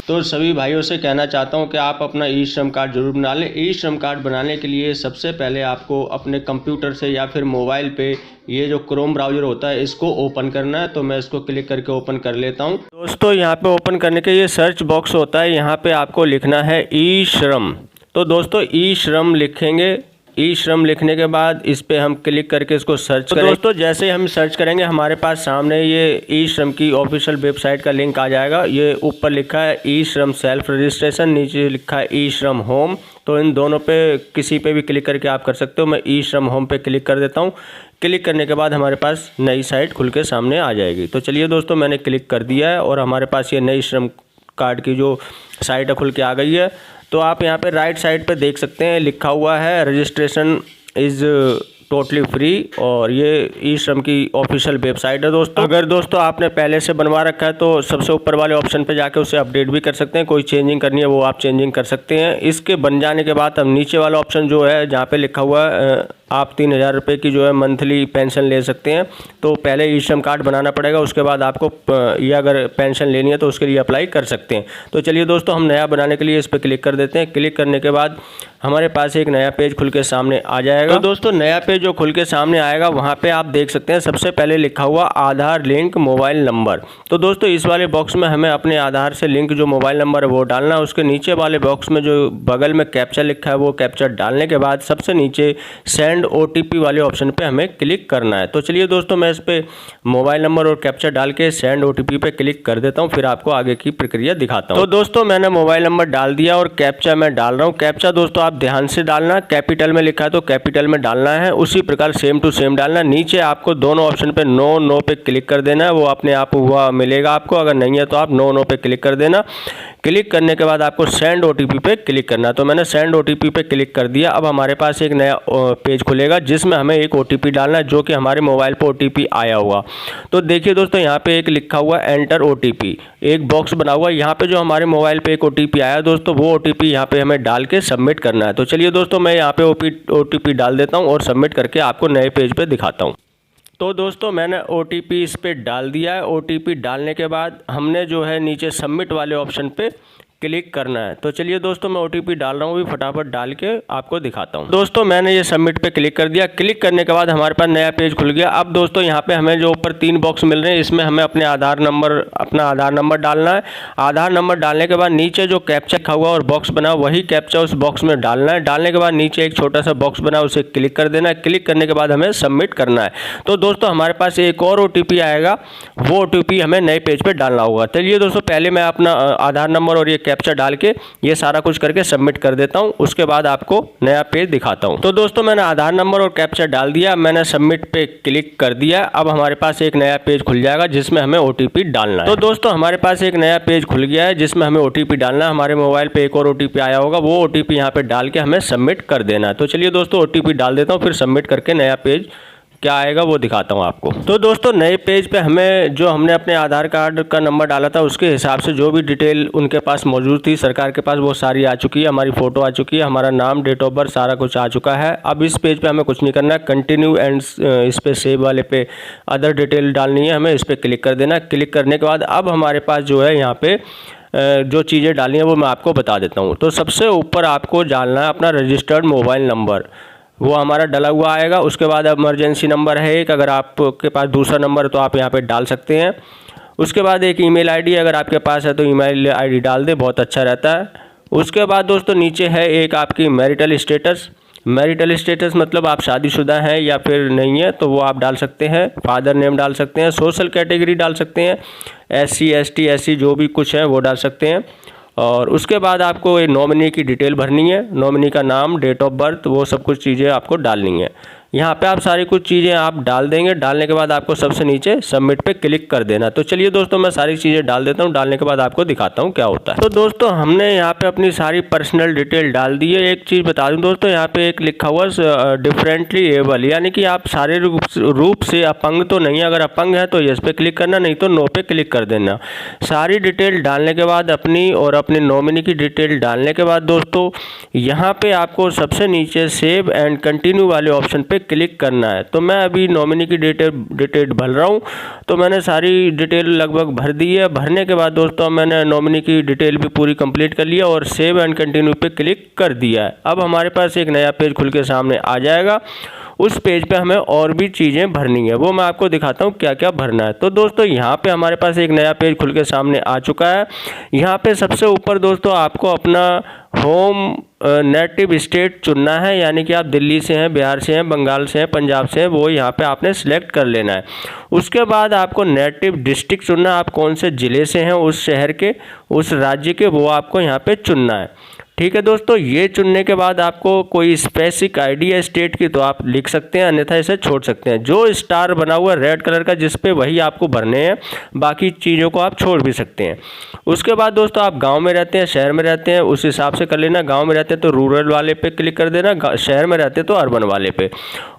तो सभी भाइयों से कहना चाहता हूं कि आप अपना ई श्रम कार्ड जरूर बना लें। ई श्रम कार्ड बनाने के लिए सबसे पहले आपको अपने कंप्यूटर से या फिर मोबाइल पे ये जो क्रोम ब्राउज़र होता है इसको ओपन करना है। तो मैं इसको क्लिक करके ओपन कर लेता हूं। दोस्तों यहाँ पे ओपन करने के ये सर्च बॉक्स होता है, यहाँ पे आपको लिखना है ई श्रम। तो दोस्तों ई श्रम लिखेंगे, ई श्रम लिखने के बाद इस पर हम क्लिक करके इसको सर्च करें। दोस्तों जैसे हम सर्च करेंगे हमारे पास सामने ये ई श्रम की ऑफिशियल वेबसाइट का लिंक आ जाएगा। ये ऊपर लिखा है ई श्रम सेल्फ रजिस्ट्रेशन, नीचे लिखा है ई श्रम होम। तो इन दोनों पे किसी पे भी क्लिक करके आप कर सकते हो। मैं ई श्रम होम पे क्लिक कर देता हूँ। क्लिक करने के बाद हमारे पास नई साइट खुल के सामने आ जाएगी। तो चलिए दोस्तों मैंने क्लिक कर दिया है और हमारे पास ये नई श्रम कार्ड की जो साइट है खुल के आ गई है। तो आप यहाँ पे राइट साइड पे देख सकते हैं लिखा हुआ है रजिस्ट्रेशन इज़ टोटली फ्री, और ये ई श्रम की ऑफिशियल वेबसाइट है दोस्तों। अगर दोस्तों आपने पहले से बनवा रखा है तो सबसे ऊपर वाले ऑप्शन पे जाके उसे अपडेट भी कर सकते हैं। कोई चेंजिंग करनी है वो आप चेंजिंग कर सकते हैं। इसके बन जाने के बाद हम नीचे वाला ऑप्शन जो है जहाँ पे लिखा हुआ है आप 3000 रुपये की जो है मंथली पेंशन ले सकते हैं। तो पहले ई श्रम कार्ड बनाना पड़ेगा, उसके बाद आपको ये अगर पेंशन लेनी है तो उसके लिए अप्लाई कर सकते हैं। तो चलिए दोस्तों हम नया बनाने के लिए इस पर क्लिक कर देते हैं। क्लिक करने के बाद हमारे पास एक नया पेज खुल के सामने आ जाएगा। तो दोस्तों नया पेज जो खुल के सामने आएगा वहाँ पे आप देख सकते हैं सबसे पहले लिखा हुआ आधार लिंक मोबाइल नंबर। तो दोस्तों इस वाले बॉक्स में हमें अपने आधार से लिंक जो मोबाइल नंबर है वो डालना है। उसके नीचे वाले बॉक्स में जो बगल में कैप्चा लिखा है वो कैप्चा डालने के बाद सबसे नीचे सेंड OTP वाले ऑप्शन पे हमें क्लिक करना है। तो चलिए दोस्तों मैं इस पे मोबाइल नंबर और कैप्चा डाल के सेंड OTP पे क्लिक कर देता हूँ, फिर आपको आगे की प्रक्रिया दिखाता हूँ। तो दोस्तों मैंने मोबाइल नंबर डाल दिया और कैप्चा मैं डाल रहा हूँ। कैप्चा दोस्तों आप ध्यान से डालना, कैपिटल में लिखा है तो कैपिटल में डालना है, उसी प्रकार सेम टू सेम डालना। नीचे आपको दोनों ऑप्शन पे नो पे क्लिक कर देना है, वो अपने आप हुआ मिलेगा आपको। अगर नहीं है तो आप नो पे क्लिक कर देना। क्लिक करने के बाद आपको सेंड OTP पे क्लिक करना है। तो मैंने सेंड OTP पे क्लिक कर दिया। अब हमारे पास एक नया पेज खुलेगा जिसमें हमें एक OTP डालना है जो कि हमारे मोबाइल पर OTP आया होगा। तो देखिए दोस्तों यहाँ पे एक लिखा हुआ एंटर OTP, एक बॉक्स बना हुआ है। यहाँ पे जो हमारे मोबाइल पे एक OTP आया दोस्तों वो OTP यहाँ पे हमें डाल के सबमिट करना है। तो चलिए दोस्तों मैं यहाँ पे OTP डाल देता हूँ और सबमिट करके आपको नए पेज पे दिखाता हूँ। तो दोस्तों मैंने OTP इस पे डाल दिया है। OTP डालने के बाद हमने जो है नीचे सबमिट वाले ऑप्शन पे क्लिक करना है। तो चलिए दोस्तों मैं OTP डाल रहा हूँ, भी फटाफट डाल के आपको दिखाता हूँ। दोस्तों मैंने ये सबमिट पे क्लिक कर दिया। क्लिक करने के बाद हमारे पास नया पेज खुल गया। अब दोस्तों यहाँ पे हमें जो ऊपर 3 बॉक्स मिल रहे हैं इसमें हमें अपना आधार नंबर डालना है। आधार नंबर डालने के बाद नीचे जो कैप्चा लिखा हुआ और बॉक्स बना वही कैप्चा उस बॉक्स में डालना है। डालने के बाद नीचे एक छोटा सा बॉक्स बना उसे क्लिक कर देना है। क्लिक करने के बाद हमें सबमिट करना है। तो दोस्तों हमारे पास एक और OTP आएगा, वो OTP हमें नए पेज पर डालना होगा। चलिए दोस्तों पहले मैं अपना आधार नंबर और ये कैप्चा डाल के ये सारा कुछ करके सबमिट कर देता हूं, उसके बाद आपको नया पेज दिखाता हूं। तो दोस्तों मैंने आधार नंबर और कैप्चा डाल दिया, मैंने सबमिट पे क्लिक कर दिया। अब हमारे पास एक नया पेज खुल जाएगा जिसमें हमें OTP डालना है। तो दोस्तों हमारे पास एक नया पेज खुल गया है जिसमें हमें OTP डालना है। हमारे मोबाइल पे एक और OTP आया होगा, वो OTP यहाँ पे डाल के हमें सबमिट कर देना है। तो चलिए दोस्तों OTP डाल देता हूँ, फिर सबमिट करके नया पेज क्या आएगा वो दिखाता हूँ आपको। तो दोस्तों नए पेज पे हमें जो हमने अपने आधार कार्ड का नंबर डाला था उसके हिसाब से जो भी डिटेल उनके पास मौजूद थी सरकार के पास वो सारी आ चुकी है। हमारी फ़ोटो आ चुकी है, हमारा नाम, डेट ऑफ बर्थ सारा कुछ आ चुका है। अब इस पेज पे हमें कुछ नहीं करना है, कंटिन्यू एंड इस पर सेव वाले पे अदर डिटेल डालनी है, हमें इस पर क्लिक कर देना। क्लिक करने के बाद अब हमारे पास जो है यहाँ पे जो चीज़ें डालनी है वो मैं आपको बता देता हूँ। तो सबसे ऊपर आपको डालना है अपना रजिस्टर्ड मोबाइल नंबर, वो हमारा डला हुआ आएगा। उसके बाद इमरजेंसी नंबर है एक, अगर आपके पास दूसरा नंबर तो आप यहाँ पे डाल सकते हैं। उसके बाद एक ईमेल आईडी अगर आपके पास है तो ईमेल आईडी डाल दे, बहुत अच्छा रहता है। उसके बाद दोस्तों नीचे है एक आपकी मैरिटल स्टेटस। मैरिटल स्टेटस मतलब आप शादीशुदा हैं या फिर नहीं है तो वो आप डाल सकते हैं। फादर नेम डाल सकते हैं, सोशल कैटेगरी डाल सकते हैं, SC ST SC जो भी कुछ है वो डाल सकते हैं। और उसके बाद आपको ये नॉमिनी की डिटेल भरनी है, नॉमिनी का नाम, डेट ऑफ बर्थ, वो सब कुछ चीज़ें आपको डालनी है। यहाँ पे आप सारी कुछ चीज़ें आप डाल देंगे। डालने के बाद आपको सबसे नीचे सबमिट पे क्लिक कर देना। तो चलिए दोस्तों मैं सारी चीज़ें डाल देता हूँ, डालने के बाद आपको दिखाता हूँ क्या होता है। तो दोस्तों हमने यहाँ पे अपनी सारी पर्सनल डिटेल डाल दी है। एक चीज़ बता दूँ दोस्तों, यहाँ पे एक लिखा हुआ डिफरेंटली एबल, यानी कि आप शारीरिक रूप से अपंग तो नहीं है। अगर अपंग है तो यस पे क्लिक करना, नहीं तो नो पे क्लिक कर देना। सारी डिटेल डालने के बाद अपनी और अपने नॉमिनी की डिटेल डालने के बाद दोस्तों यहाँ पे आपको सबसे नीचे सेव एंड कंटिन्यू वाले ऑप्शन पे क्लिक करना है। तो मैं अभी नॉमिनी की डिटेल भर रहा हूँ। तो मैंने सारी डिटेल लगभग भर दी है। भरने के बाद दोस्तों मैंने नॉमिनी की डिटेल भी पूरी कंप्लीट कर लिया और सेव एंड कंटिन्यू पे क्लिक कर दिया है। अब हमारे पास एक नया पेज खुल के सामने आ जाएगा। उस पेज पे हमें और भी चीज़ें भरनी है, वो मैं आपको दिखाता हूँ क्या क्या भरना है। तो दोस्तों यहाँ पे हमारे पास एक नया पेज खुल के सामने आ चुका है। यहाँ पे सबसे ऊपर दोस्तों आपको अपना होम नेटिव स्टेट चुनना है, यानी कि आप दिल्ली से हैं, बिहार से हैं, बंगाल से हैं, पंजाब से हैं, वो यहाँ पे आपने सिलेक्ट कर लेना है। उसके बाद आपको नेटिव डिस्ट्रिक्ट चुनना है, आप कौन से ज़िले से हैं, उस शहर के, उस राज्य के, वो आपको यहाँ पे चुनना है। ठीक है दोस्तों, ये चुनने के बाद आपको कोई स्पेसिफिक आईडी है स्टेट की तो आप लिख सकते हैं, अन्यथा इसे छोड़ सकते हैं। जो स्टार बना हुआ है रेड कलर का जिस पे, वही आपको भरने हैं, बाकी चीज़ों को आप छोड़ भी सकते हैं। उसके बाद दोस्तों आप गांव में रहते हैं, शहर में रहते हैं, उस हिसाब से कर लेना। गांव में रहते हैं तो रूरल वाले पे क्लिक कर देना, शहर में रहते हैं तो अर्बन वाले पे।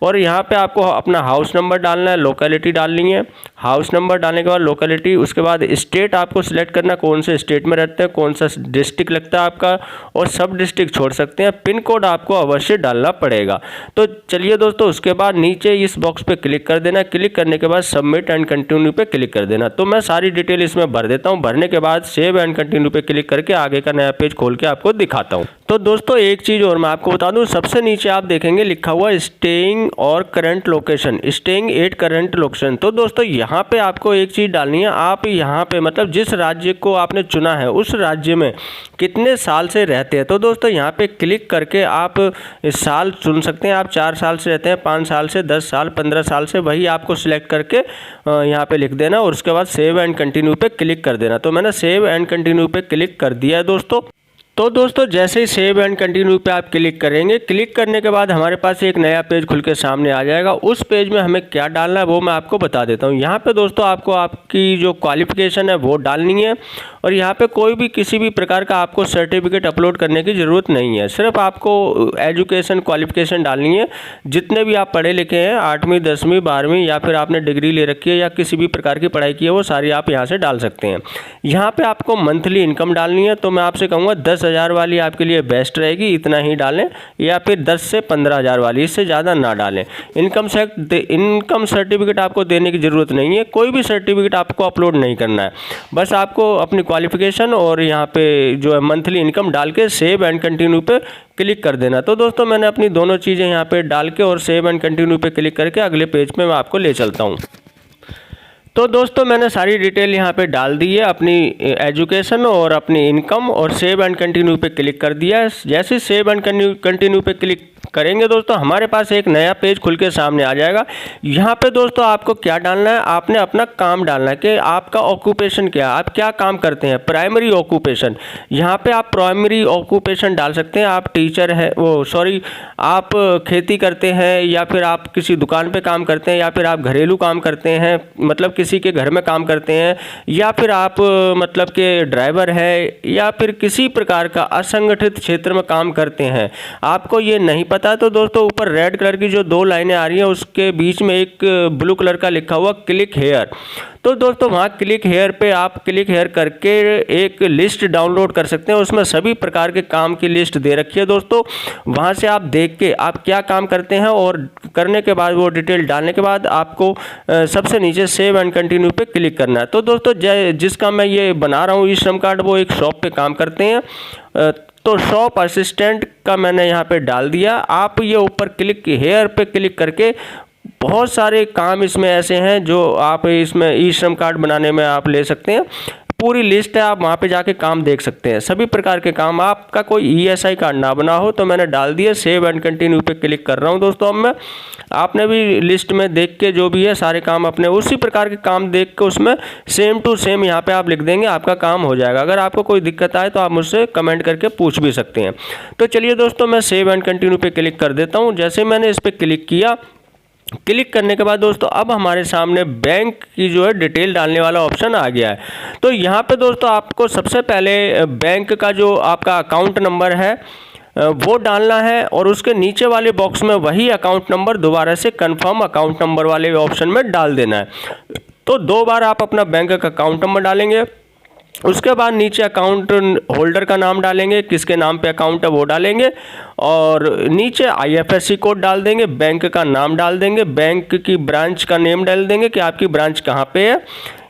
और यहाँ पे आपको अपना हाउस नंबर डालना है, लोकेलिटी डालनी है। हाउस नंबर डालने के बाद लोकेलिटी, उसके बाद स्टेट आपको सिलेक्ट करना, कौन से स्टेट में रहते हैं, कौन सा डिस्ट्रिक्ट लगता है आपका, और सब डिस्ट्रिक्ट छोड़ सकते हैं। पिन कोड आपको अवश्य डालना पड़ेगा। तो चलिए दोस्तों, उसके बाद नीचे इस बॉक्स पे क्लिक कर देना। क्लिक करने के बाद सबमिट एंड कंटिन्यू पे क्लिक कर देना। तो मैं सारी डिटेल इसमें भर देता हूँ। भरने के बाद सेव एंड कंटिन्यू पे क्लिक करके आगे का नया पेज खोल के आपको दिखाता हूँ। तो दोस्तों एक चीज़ और मैं आपको बता दूं, सबसे नीचे आप देखेंगे लिखा हुआ स्टेइंग और current location, staying at current location. तो दोस्तों यहाँ पे आपको एक चीज़ डालनी है, आप यहाँ पे मतलब जिस राज्य को आपने चुना है उस राज्य में कितने साल से रहते हैं। तो दोस्तों यहाँ पे क्लिक करके आप साल चुन सकते हैं। आप 4 साल से रहते हैं, 5 साल से, 10 साल, 15 साल से, वही आपको सिलेक्ट करके यहाँ पे लिख देना और उसके बाद सेव एंड कंटिन्यू पे क्लिक कर देना। तो मैंने सेव एंड कंटिन्यू पे क्लिक कर दिया है दोस्तों। तो दोस्तों जैसे ही सेव एंड कंटिन्यू पे आप क्लिक करेंगे, क्लिक करने के बाद हमारे पास एक नया पेज खुल के सामने आ जाएगा। उस पेज में हमें क्या डालना है वो मैं आपको बता देता हूँ। यहाँ पे दोस्तों आपको आपकी जो क्वालिफिकेशन है वो डालनी है और यहाँ पे कोई भी किसी भी प्रकार का आपको सर्टिफिकेट अपलोड करने की ज़रूरत नहीं है। सिर्फ आपको एजुकेशन क्वालिफिकेशन डालनी है। जितने भी आप पढ़े लिखे हैं, 8वीं 10वीं 12वीं या फिर आपने डिग्री ले रखी है या किसी भी प्रकार की पढ़ाई की है, वो सारी आप यहाँ से डाल सकते हैं। यहाँ पर आपको मंथली इनकम डालनी है। तो मैं आपसे कहूँगा 10,000 वाली आपके लिए बेस्ट रहेगी, इतना ही डालें, या फिर 10 से 15,000 वाली, इससे ज़्यादा ना डालें। इनकम सर्टिफिकेट आपको देने की ज़रूरत नहीं है, कोई भी सर्टिफिकेट आपको अपलोड नहीं करना है। बस आपको अपनी क्वालिफिकेशन और यहाँ पे जो है मंथली इनकम डाल के सेव एंड कंटिन्यू पे क्लिक कर देना। तो दोस्तों मैंने अपनी दोनों चीज़ें यहाँ पे डाल के और सेव एंड कंटिन्यू पे क्लिक करके अगले पेज पे मैं आपको ले चलता हूँ। तो दोस्तों मैंने सारी डिटेल यहाँ पे डाल दी है, अपनी एजुकेशन और अपनी इनकम, और सेव एंड कंटिन्यू पे क्लिक कर दिया है। जैसे सेव एंड कंटिन्यू पे क्लिक करेंगे दोस्तों, हमारे पास एक नया पेज खुल के सामने आ जाएगा। यहाँ पे दोस्तों आपको क्या डालना है, आपने अपना काम डालना है कि आपका ऑक्यूपेशन क्या है, आप क्या काम करते हैं। प्राइमरी ऑक्यूपेशन, यहाँ पे आप प्राइमरी ऑक्यूपेशन डाल सकते हैं। आप टीचर है, आप खेती करते हैं, या फिर आप किसी दुकान पे काम करते हैं, या फिर आप घरेलू काम करते हैं, मतलब किसी के घर में काम करते हैं, या फिर आप मतलब के ड्राइवर है, या फिर किसी प्रकार का असंगठित क्षेत्र में काम करते हैं। आपको ये नहीं पता तो दोस्तों ऊपर रेड कलर की जो 2 लाइनें आ रही हैं उसके बीच में एक ब्लू कलर का लिखा हुआ क्लिक हेयर। तो दोस्तों वहाँ क्लिक हेयर पे आप क्लिक हेयर करके एक लिस्ट डाउनलोड कर सकते हैं। उसमें सभी प्रकार के काम की लिस्ट दे रखी है दोस्तों। वहाँ से आप देख के आप क्या काम करते हैं और करने के बाद वो डिटेल डालने के बाद आपको सबसे नीचे सेव एंड कंटिन्यू पे क्लिक करना है। तो दोस्तों जिसका मैं ये बना रहा हूँ ई श्रम कार्ड, वो एक शॉप पे काम करते हैं, तो शॉप असिस्टेंट का मैंने यहाँ पे डाल दिया। आप ये ऊपर क्लिक हेयर पे क्लिक करके बहुत सारे काम इसमें ऐसे हैं जो आप इसमें ई श्रम कार्ड बनाने में आप ले सकते हैं। पूरी लिस्ट है, आप वहाँ पे जाके काम देख सकते हैं, सभी प्रकार के काम। आपका कोई ईएसआई कार्ड ना बना हो तो मैंने डाल दिया। सेव एंड कंटिन्यू पे क्लिक कर रहा हूँ दोस्तों। अब मैं आपने भी लिस्ट में देख के जो भी है सारे काम अपने उसी प्रकार के काम देख के उसमें सेम टू सेम यहाँ पे आप लिख देंगे, आपका काम हो जाएगा। अगर आपको कोई दिक्कत आए तो आप मुझसे कमेंट करके पूछ भी सकते हैं। तो चलिए दोस्तों मैं सेव एंड कंटिन्यू पे क्लिक कर देता हूँ। जैसे मैंने इस पर क्लिक किया, क्लिक करने के बाद दोस्तों अब हमारे सामने बैंक की जो है डिटेल डालने वाला ऑप्शन आ गया है। तो यहाँ पे दोस्तों आपको सबसे पहले बैंक का जो आपका अकाउंट नंबर है वो डालना है, और उसके नीचे वाले बॉक्स में वही अकाउंट नंबर दोबारा से कंफर्म अकाउंट नंबर वाले ऑप्शन में डाल देना है। तो 2 बार आप अपना बैंक का अकाउंट नंबर डालेंगे, उसके बाद नीचे अकाउंट होल्डर का नाम डालेंगे, किसके नाम पे अकाउंट है वो डालेंगे, और नीचे IFSC कोड डाल देंगे, बैंक का नाम डाल देंगे, बैंक की ब्रांच का नेम डाल देंगे कि आपकी ब्रांच कहाँ पे है।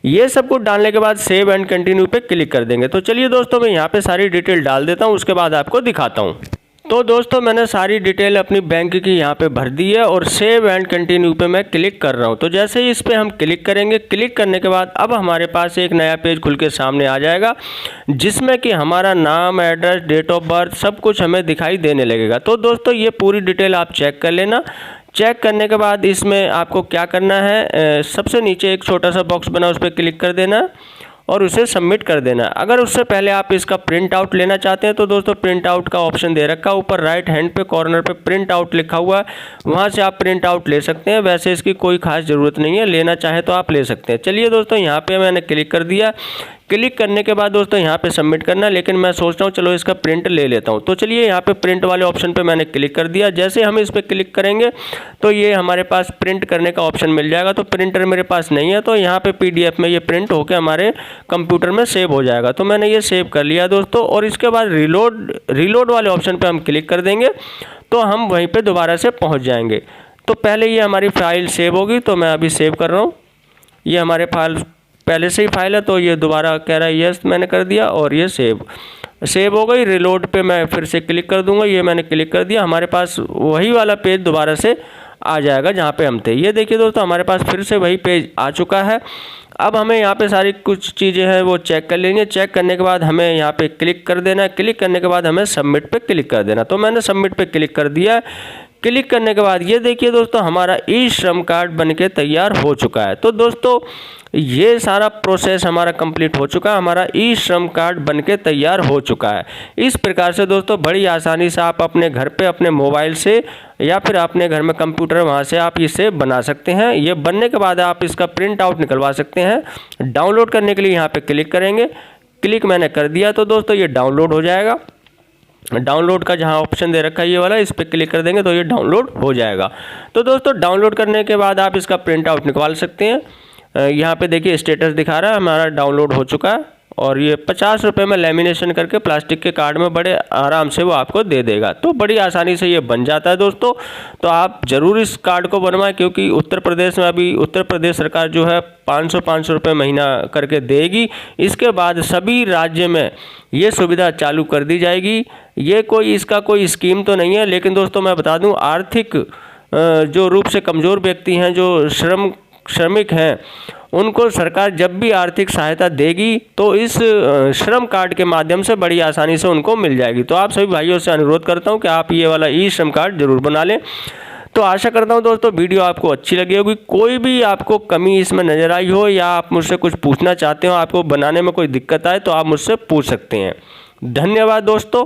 ये सब कुछ डालने के बाद सेव एंड कंटिन्यू पे क्लिक कर देंगे। तो चलिए दोस्तों, मैं यहाँ पे सारी डिटेल डाल देता हूँ, उसके बाद आपको दिखाता हूँ। तो दोस्तों, मैंने सारी डिटेल अपनी बैंक की यहाँ पे भर दी है और सेव एंड कंटिन्यू पे मैं क्लिक कर रहा हूँ। तो जैसे ही इस पे हम क्लिक करेंगे, क्लिक करने के बाद अब हमारे पास एक नया पेज खुल के सामने आ जाएगा, जिसमें कि हमारा नाम, एड्रेस, डेट ऑफ बर्थ सब कुछ हमें दिखाई देने लगेगा। तो दोस्तों, ये पूरी डिटेल आप चेक कर लेना। चेक करने के बाद इसमें आपको क्या करना है, सबसे नीचे एक छोटा सा बॉक्स बना, उस पर क्लिक कर देना और उसे सबमिट कर देना। अगर उससे पहले आप इसका प्रिंट आउट लेना चाहते हैं तो दोस्तों, प्रिंट आउट का ऑप्शन दे रखा है ऊपर राइट हैंड पे कॉर्नर पे, प्रिंट आउट लिखा हुआ है, वहाँ से आप प्रिंट आउट ले सकते हैं। वैसे इसकी कोई खास ज़रूरत नहीं है, लेना चाहे तो आप ले सकते हैं। चलिए दोस्तों, यहाँ पे मैंने क्लिक कर दिया। क्लिक करने के बाद दोस्तों यहाँ पे सबमिट करना, लेकिन मैं सोच रहा हूँ चलो इसका प्रिंट ले लेता हूँ। तो चलिए यहाँ पे प्रिंट वाले ऑप्शन पे मैंने क्लिक कर दिया। जैसे हम इस पर क्लिक करेंगे तो ये हमारे पास प्रिंट करने का ऑप्शन मिल जाएगा। तो प्रिंटर मेरे पास नहीं है, तो यहाँ पे PDF में ये प्रिंट होकर हमारे कंप्यूटर में सेव हो जाएगा। तो मैंने ये सेव कर लिया दोस्तों, और इसके बाद रिलोड वाले ऑप्शन पर हम क्लिक कर देंगे तो हम वहीं पर दोबारा से पहुँच जाएंगे। तो पहले ये हमारी फाइल सेव होगी, तो मैं अभी सेव कर रहा हूँ। ये हमारे फाइल पहले से ही फाइल है, तो ये दोबारा कह रहा है यस, मैंने कर दिया और ये सेव हो गई। रिलोड पे मैं फिर से क्लिक कर दूंगा, ये मैंने क्लिक कर दिया। हमारे पास वही वाला पेज दोबारा से आ जाएगा जहाँ पे हम थे। ये देखिए दोस्तों, हमारे पास फिर से वही पेज आ चुका है। अब हमें यहाँ पे सारी कुछ चीज़ें हैं वो चेक कर लेंगे। चेक करने के बाद हमें यहाँ पे क्लिक कर देना है। क्लिक करने के बाद हमें सबमिट पे क्लिक कर देना। तो मैंने सबमिट पे क्लिक कर दिया। क्लिक करने के बाद ये देखिए दोस्तों, हमारा ई श्रम कार्ड बनके तैयार हो चुका है। तो दोस्तों, ये सारा प्रोसेस हमारा कंप्लीट हो चुका है, हमारा ई श्रम कार्ड बनके तैयार हो चुका है। इस प्रकार से दोस्तों, बड़ी आसानी से आप अपने घर पे अपने मोबाइल से या फिर अपने घर में कंप्यूटर, वहाँ से आप इसे बना सकते हैं। ये बनने के बाद आप इसका प्रिंट आउट निकलवा सकते हैं। डाउनलोड करने के लिए यहाँ पर क्लिक करेंगे। क्लिक मैंने कर दिया, तो दोस्तों ये डाउनलोड हो जाएगा। डाउनलोड का जहां ऑप्शन दे रखा है ये वाला, इस पर क्लिक कर देंगे तो ये डाउनलोड हो जाएगा। तो दोस्तों, डाउनलोड करने के बाद आप इसका प्रिंट आउट निकाल सकते हैं। यहाँ पे देखिए स्टेटस दिखा रहा है हमारा डाउनलोड हो चुका है, और ये 50 रुपये में लेमिनेशन करके प्लास्टिक के कार्ड में बड़े आराम से वो आपको दे देगा। तो बड़ी आसानी से ये बन जाता है दोस्तों। तो आप ज़रूर इस कार्ड को बनवाएं, क्योंकि उत्तर प्रदेश में अभी उत्तर प्रदेश सरकार जो है 500 रुपये महीना करके देगी। इसके बाद सभी राज्य में ये सुविधा चालू कर दी जाएगी। ये कोई इसका कोई स्कीम तो नहीं है, लेकिन दोस्तों मैं बता दूं, आर्थिक जो रूप से कमज़ोर व्यक्ति हैं, जो श्रमिक हैं, उनको सरकार जब भी आर्थिक सहायता देगी तो इस श्रम कार्ड के माध्यम से बड़ी आसानी से उनको मिल जाएगी। तो आप सभी भाइयों से अनुरोध करता हूं कि आप ये वाला ई श्रम कार्ड जरूर बना लें। तो आशा करता हूं दोस्तों, वीडियो आपको अच्छी लगी होगी। कोई भी आपको कमी इसमें नज़र आई हो या आप मुझसे कुछ पूछना चाहते हो, आपको बनाने में कोई दिक्कत आए, तो आप मुझसे पूछ सकते हैं। धन्यवाद दोस्तों।